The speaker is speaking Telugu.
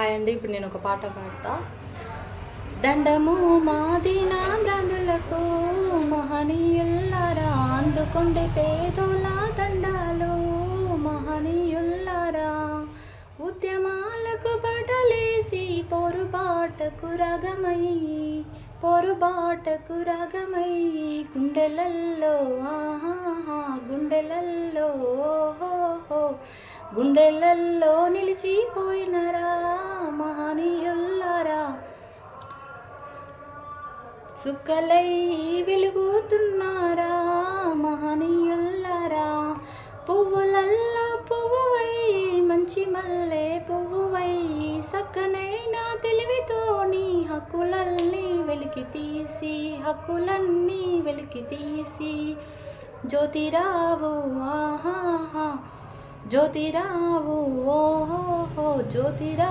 హాయ్ అండి. ఇప్పుడు నేను ఒక పాట పాడతా. దండము మాదిన బ్రదులకు మహనీయుల్లారా, అందుకొండే పేదోల దండాలు మహనీయుల్లారా. ఉద్యమాలకు బడలేసి పొరుబాటకు రాగమై గుండెలల్లో గుండెలల్లో ఓహో గుండెలల్లో నిలిచిపోయినరా మహనీయుల్లారా. సుక్కలై వెలుగుతున్నారా మహనీయుల్లారా. పువ్వులల్లో పువ్వువై మంచి మల్లె పువ్వువై సక్కనైన తెలివితోని హక్కులన్నీ వెలికి తీసి జ్యోతిరావు జ్యోతిరావు ఓహో జ్యోతిరావు.